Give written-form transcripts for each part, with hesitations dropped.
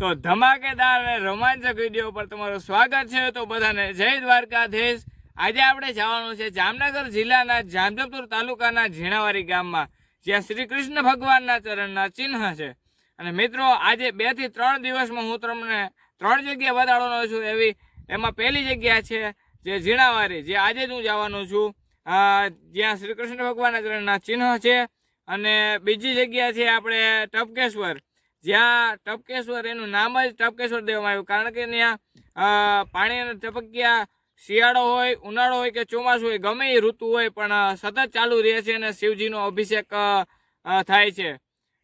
તો ધમાકેદાર અને રોમાંચક વિડીયો પર તમારું સ્વાગત છે। તો બધાને જય દ્વારકાધીશ। આજે આપણે જવાનું છે જામનગર જિલ્લાના જામજોધપુર તાલુકાના ઝીણાવારી ગામમાં, જ્યાં શ્રી કૃષ્ણ ભગવાનના ચરણના ચિહ્ન છે। અને મિત્રો, આજે 2 થી 3 દિવસમાં હું તમને 3 જગ્યા બતાડવાનો છું। એમાં પહેલી જગ્યા છે જે ઝીણાવારી, જે આજે જ હું જવાનું છું, જ્યાં શ્રી કૃષ્ણ ભગવાનના ચરણના ચિહ્ન છે। અને બીજી જગ્યા છે આપણે ટપકેશ્વર, જ્યાં ટપકેશ્વર એનું નામ જ ટપકેશ્વર દેવામાં આવ્યું, કારણ કે ત્યાં પાણીના ટપકિયા શિયાળો હોય, ઉનાળો હોય કે ચોમાસું હોય, ગમે એ ઋતુ હોય પણ સતત ચાલુ રહે છે અને શિવજીનો અભિષેક થાય છે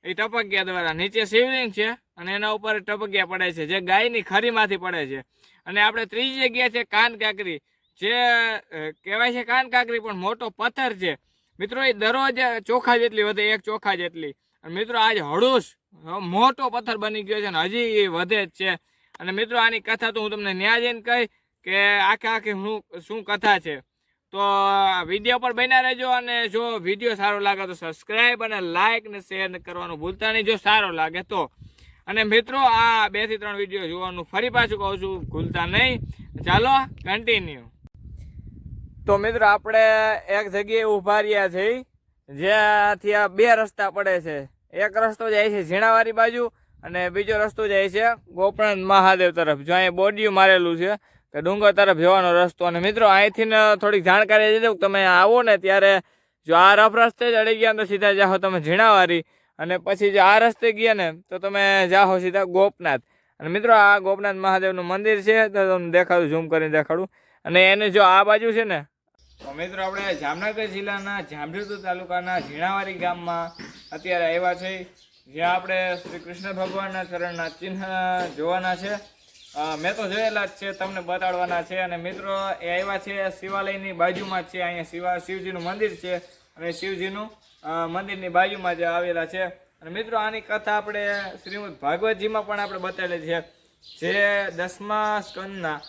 એ ટપકિયા દ્વારા। નીચે શિવલિંગ છે અને એના ઉપર ટપકિયા પડે છે, જે ગાયની ખરીમાંથી પડે છે। અને આપણે ત્રીજી જગ્યા છે કાન કાંકરી, જે કહેવાય છે કાન કાંકરી પણ મોટો પથ્થર છે મિત્રો। એ દરરોજ ચોખા જેટલી વધે, 1 ચોખા જેટલી। અને મિત્રો, આજ હળુસ મોટો પથ્થર બની ગયો છે અને હજી એ વધે જ છે। અને મિત્રો, આની કથા તો હું તમને ન્યા જઈને કહી કે આખી શું કથા છે। તો વિડીયો પર બન્યા રહેજો, અને જો વિડીયો સારો લાગે તો સબસ્ક્રાઈબ અને લાઈક ને શેર કરવાનું ભૂલતા નહીં, જો સારો લાગે તો। અને મિત્રો, આ 2 થી 3 વિડીયો જોવાનું ફરી પાછું કહું છું, ભૂલતા નહીં। ચાલો કન્ટિન્યુ। તો મિત્રો, આપણે એક જગ્યાએ ઊભા રહ્યા છીએ, જ્યાંથી આ 2 રસ્તા પડે છે। એક રસ્તો જાય છે ઝીણાવારી બાજુ અને બીજો રસ્તો જાય છે ગોપનાથ મહાદેવ તરફ, જો અહીં બોર્ડિયું મારેલું છે કે ડુંગર તરફ જવાનો રસ્તો। અને મિત્રો, અહીંથી થોડીક જાણકારી દઈ દઉં, તમે આવો ને ત્યારે જો આ રફ રસ્તે જ અડી ગયા તો સીધા જાઓ તમે ઝીણાવારી, અને પછી જો આ રસ્તે ગયા ને તો તમે જાઓ સીધા ગોપનાથ। અને મિત્રો, આ ગોપનાથ મહાદેવનું મંદિર છે, તો તમને દેખાડું, ઝૂમ કરીને દેખાડું। અને એને જો આ બાજુ છે ને, તો મિત્રો આપણે જામનગર જિલ્લાના જામજોધપુર તાલુકાના ઝીણાવારી ગામમાં અત્યારે આવ્યા છે, જ્યાં આપણે શ્રી કૃષ્ણ ભગવાનના ચરણના ચિહ્ન જોવાના છે। મેં તો જોયેલા જ છે, તમને બતાડવાના છે। અને મિત્રો, એ આવ્યા છે શિવાલયની બાજુમાં જ છે, અહીંયા શિવજીનું મંદિર છે અને શિવજીનું મંદિરની બાજુમાં જ આવેલા છે। અને મિત્રો, આની કથા આપણે શ્રીમદ ભાગવતજીમાં પણ આપણે બતાવેલી છે, જે 10મા સ્કંદના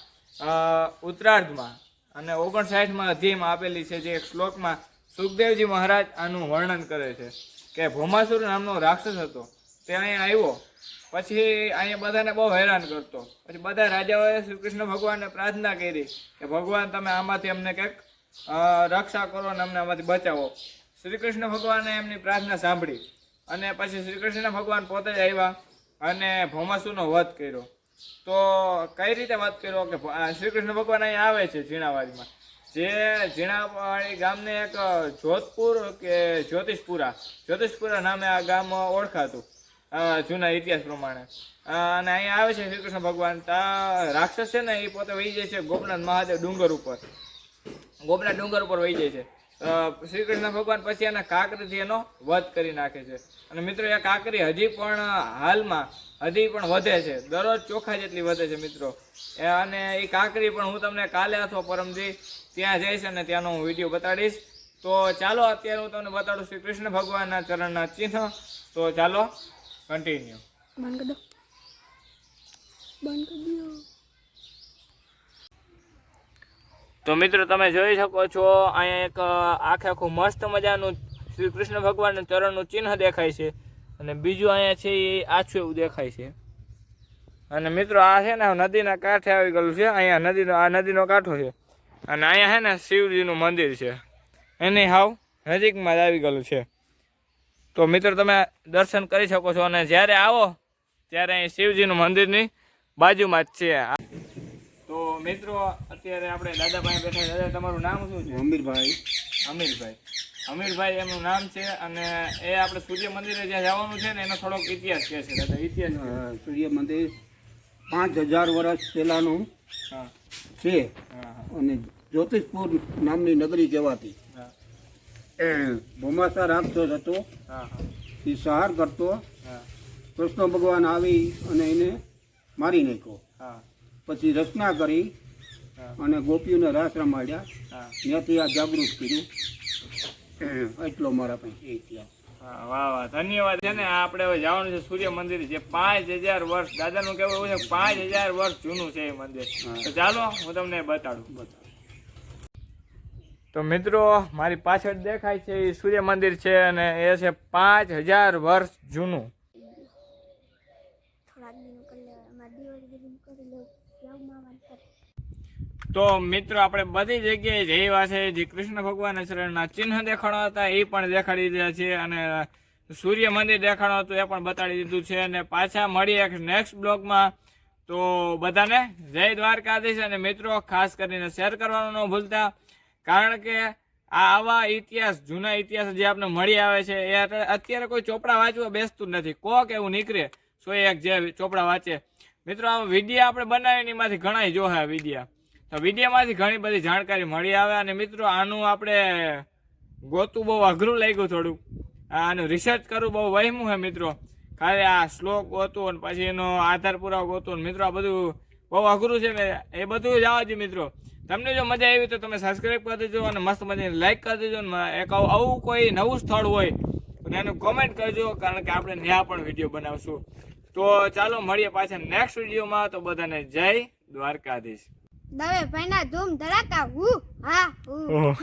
ઉત્તરાર્ધમાં અને 59મા અધ્યાયમાં આપેલી છે। જે એક શ્લોકમાં સુખદેવજી મહારાજ આનું વર્ણન કરે છે કે ભૌમાસુર નામનો રાક્ષસ હતો, તે અહીંયા આવ્યો, પછી અહીંયા બધાને બહુ હેરાન કરતો। પછી બધા રાજાઓએ શ્રી કૃષ્ણ ભગવાનને પ્રાર્થના કરી કે ભગવાન, તમે આમાંથી અમને કંઈક રક્ષા કરો અને અમને આમાંથી બચાવો। શ્રી કૃષ્ણ ભગવાને એમની પ્રાર્થના સાંભળી અને પછી શ્રી કૃષ્ણ ભગવાન પોતે જ આવ્યા અને ભૌમાસુરનો વધ કર્યો। તો કઈ રીતે વાત કર્યો કે શ્રી કૃષ્ણ ભગવાન અહીંયા આવે છે ઝીણાવારીમાં, જે ઝીણાવારી ગામને એક જોધપુર કે જ્યોતિષપુરા નામે આ ગામ ઓળખાતું જૂના ઇતિહાસ પ્રમાણે। અને અહીંયા આવે છે શ્રી કૃષ્ણ ભગવાન, ત્યાં રાક્ષસ છે ને એ પોતે વહી જાય છે ગોપનાથ મહાદેવ ડુંગર ઉપર, ગોપનાથ ડુંગર ઉપર વહી જાય છે। શ્રી કૃષ્ણ ભગવાન પછી એના કાંકરીથી એનો વધ કરી નાખે છે। અને મિત્રો, એ કાંકરી હજી પણ હાલમાં વધે છે, દરરોજ ચોખા જેટલી વધે છે મિત્રો। અને એ કાંકરી પણ હું તમને કાલે અથવા પરમદી ત્યાં જઈશ અને ત્યાંનો હું વિડીયો બતાડીશ। તો ચાલો અત્યારે હું તમને બતાડું શ્રી કૃષ્ણ ભગવાનના ચરણના ચિહ્ન। તો ચાલો કન્ટિન્યુ। તો મિત્રો, તમે જોઈ શકો છો, અહીંયા એક આખું મસ્ત મજાનું શ્રી કૃષ્ણ ભગવાનના ચરણનું ચિહ્ન દેખાય છે, અને બીજું અહીંયા છે એ આછું એવું દેખાય છે। અને મિત્રો, આ છે ને નદીના કાંઠે આવી ગયેલું છે, અહીંયા નદીનો કાંઠો છે, અને અહીંયા છે ને શિવજીનું મંદિર છે, એની હાવ નજીકમાં જ આવી ગયેલું છે। તો મિત્રો, તમે દર્શન કરી શકો છો, અને જ્યારે આવો ત્યારે અહીં શિવજીનું મંદિરની બાજુમાં જ છે। તો મિત્રો, અત્યારે આપણે દાદાભાઈ બેઠા છે। દાદા, તમારું નામ શું છે? અમીરભાઈ એમનું નામ છે। અને એ આપણે સૂર્ય મંદિરે જ્યાં જવાનું છે ને, એનો થોડોક ઇતિહાસ કહે છે દાદા। ઇતિહાસ સૂર્ય મંદિર 5000 વર્ષ પહેલાનું છે, અને જ્યોતિષપુર નામની નગરી કહેવાતી। ભૌમાસુર રાક્ષસ હતો, એ સંહાર કરતો, કૃષ્ણ ભગવાન આવી અને એને મારી નાખ્યો। પછી રચના કરી અને ગોપીઓને રાસ રમાડ્યા, ત્યાંથી આ જાગૃત કર્યું। એટલો મારા પાસે ઇતિહાસ। વાહ વાહ, ધન્યવાદ। છે ને, આપણે હવે જવાનું છે સૂર્ય મંદિર, જે 5000 વર્ષ, દાદાનું કહેવું એવું છે 5000 વર્ષ જૂનું છે એ મંદિર। તો ચાલો હું તમને બતાડું। તો મિત્રો, મારી પાછળ દેખાય છે એ સૂર્ય મંદિર છે, અને એ છે 5000 વર્ષ જૂનું। લાગીનું કરી લેવાય અમારે દિવાળી બધું કરી લેવું બ્લોગમાં વાત તો મિત્રો આપણે બધી જગ્યાએ જઈવા છે જે કૃષ્ણ ભગવાન શરણના ચિહ્ન દેખાડવા હતા એ પણ દેખાડી દીધા છે અને સૂર્ય મંદિર દેખાડવા હતું એ પણ બતાડી દીધું છે અને પાછા મળીએ એક નેક્સ્ટ બ્લોગમાં. તો બધાને જય દ્વારકાધીશ અને મિત્રો ખાસ કરીને શેર કરવાનું ન ભૂલતા, કારણ કે આવા ઇતિહાસ જૂના ઇતિહાસ જે આપણે મળી આવે છે એ અત્યારે કોઈ ચોપડા વાંચવા બેસતું નથી. કોક એવું નીકળે 101 જે ચોપડા વાંચે. મિત્રો આ વિડીયો આપણે બનાવીને એમાંથી ઘણા જોહે આ વિડીયા, તો વિડીયોમાંથી ઘણી બધી જાણકારી મળી આવે. અને મિત્રો આનું આપણે ગોતું બહુ અઘરું લાગ્યું, થોડુંક આનું રિસર્ચ કરવું બહુ વહેમું છે મિત્રો. ખાલી આ શ્લોક ગોતું અને પછી એનો આધાર પુરાવો ગોતું, મિત્રો આ બધું બહુ અઘરું છે ને એ બધું જવા દે. મિત્રો તમને જો મજા આવી તો તમે સબસ્ક્રાઈબ કરી દેજો અને મસ્ત મજાની લાઈક કરી દેજો. એક આવું કોઈ નવું સ્થળ હોય તો એનું કોમેન્ટ કરજો, કારણ કે આપણે ત્યાં પણ વિડીયો બનાવશું. તો ચાલો મળીએ પાછા નેક્સ્ટ વિડીયોમાં. તો બધાને જય દ્વારકાધીશ. દવે ભાઈના ધૂમ ધડાકા હું હા હું